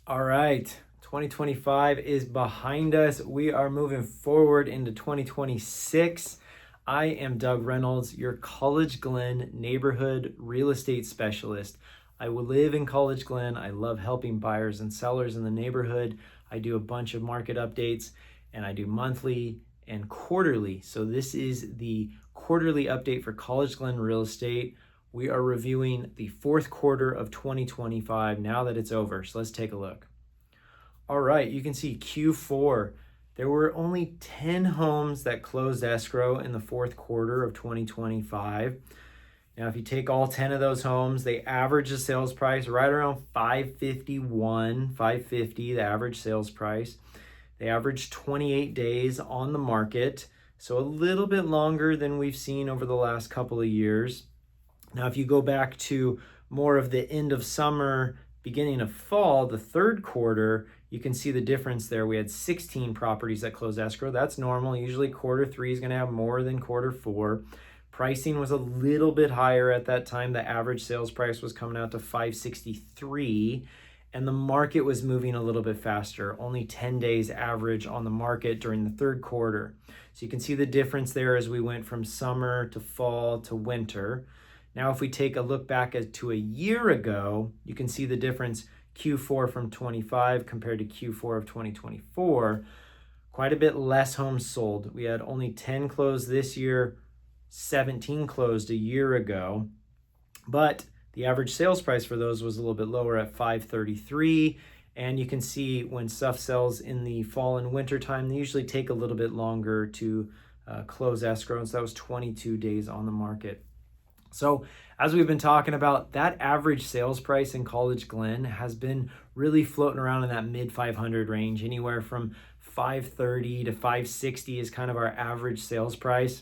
All right, 2025 is behind us. We are moving forward into 2026. I am Doug Reynolds, your College-Glen neighborhood real estate specialist. I will live in College-Glen. I love helping buyers and sellers in the neighborhood. I do a bunch of market updates and I do monthly and quarterly. So this is the quarterly update for College-Glen Real Estate. We are reviewing the fourth quarter of 2025 now that it's over. So let's take a look. All right, you can see Q4. There were only 10 homes that closed escrow in the fourth quarter of 2025. Now, if you take all 10 of those homes, they average a sales price right around $550, the average sales price. They averaged 28 days on the market, so a little bit longer than we've seen over the last couple of years. Now, if you go back to more of the end of summer, beginning of fall, the third quarter, you can see the difference there. We had 16 properties that closed escrow. That's normal. Usually quarter three is going to have more than quarter four. Pricing was a little bit higher at that time. The average sales price was coming out to $563, and the market was moving a little bit faster. Only 10 days average on the market during the third quarter. So you can see the difference there as we went from summer to fall to winter. Now, if we take a look back to a year ago, you can see the difference Q4 from 25 compared to Q4 of 2024. Quite a bit less homes sold. We had only 10 closed this year, 17 closed a year ago. But the average sales price for those was a little bit lower at $533. And you can see when stuff sells in the fall and winter time, they usually take a little bit longer to close escrow. And so that was 22 days on the market. So as we've been talking about, that average sales price in College-Glen has been really floating around in that mid 500 range. Anywhere from 530 to 560 is kind of our average sales price.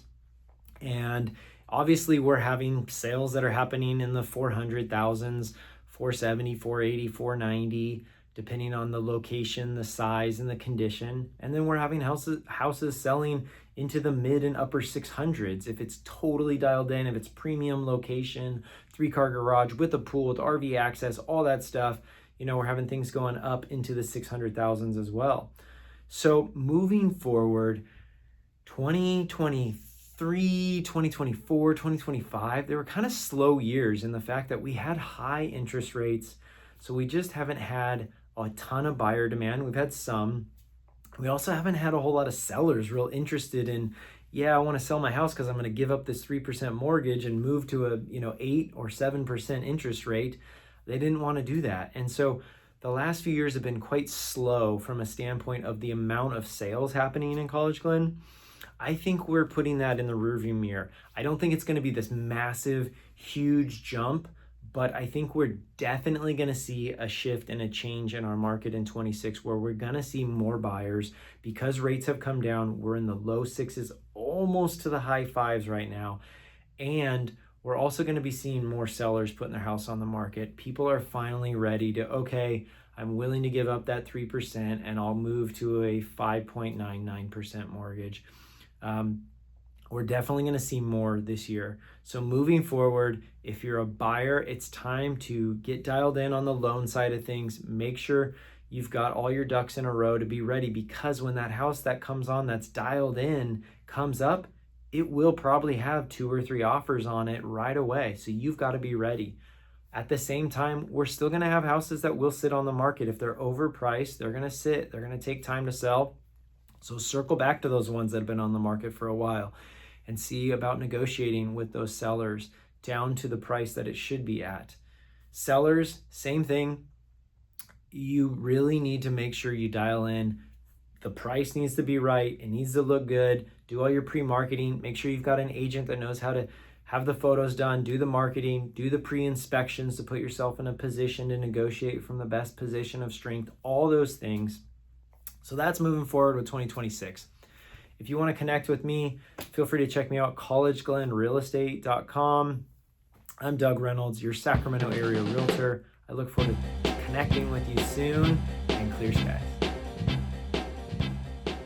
And obviously we're having sales that are happening in the 400,000s, 470, 480, 490, depending on the location, the size, and the condition. And then we're having houses selling into the mid and upper 600s if it's totally dialed in, if it's premium location, 3-car garage with a pool with RV access, all that stuff. You know, we're having things going up into the 600,000s as well. So moving forward, 2023, 2024, 2025, they were kind of slow years in the fact that we had high interest rates. So we just haven't had a ton of buyer demand. We've had some. We also haven't had a whole lot of sellers real interested in, I want to sell my house because I'm going to give up this 3% mortgage and move to a 8 or 7% interest rate. They didn't want to do that. And so the last few years have been quite slow from a standpoint of the amount of sales happening in College-Glen. I think we're putting that in the rearview mirror. I don't think it's going to be this massive, huge jump, but I think we're definitely going to see a shift and a change in our market in 26 where we're going to see more buyers because rates have come down. We're in the low 6s, almost to the high 5s right now. And we're also going to be seeing more sellers putting their house on the market. People are finally ready to, okay, I'm willing to give up that 3% and I'll move to a 5.99% mortgage. We're definitely going to see more this year. So moving forward, if you're a buyer, it's time to get dialed in on the loan side of things. Make sure you've got all your ducks in a row to be ready, because when that house that comes on that's dialed in comes up, it will probably have 2 or 3 offers on it right away. So you've got to be ready. At the same time, we're still going to have houses that will sit on the market. If they're overpriced, they're going to sit. They're going to take time to sell. So circle back to those ones that have been on the market for a while and see about negotiating with those sellers down to the price that it should be at. Sellers, same thing. You really need to make sure you dial in. The price needs to be right. It needs to look good. Do all your pre-marketing. Make sure you've got an agent that knows how to have the photos done, do the marketing, do the pre-inspections to put yourself in a position to negotiate from the best position of strength, all those things. So that's moving forward with 2026. If you want to connect with me, feel free to check me out, collegeglenrealestate.com. I'm Doug Reynolds, your Sacramento area realtor. I look forward to connecting with you soon, and clear skies.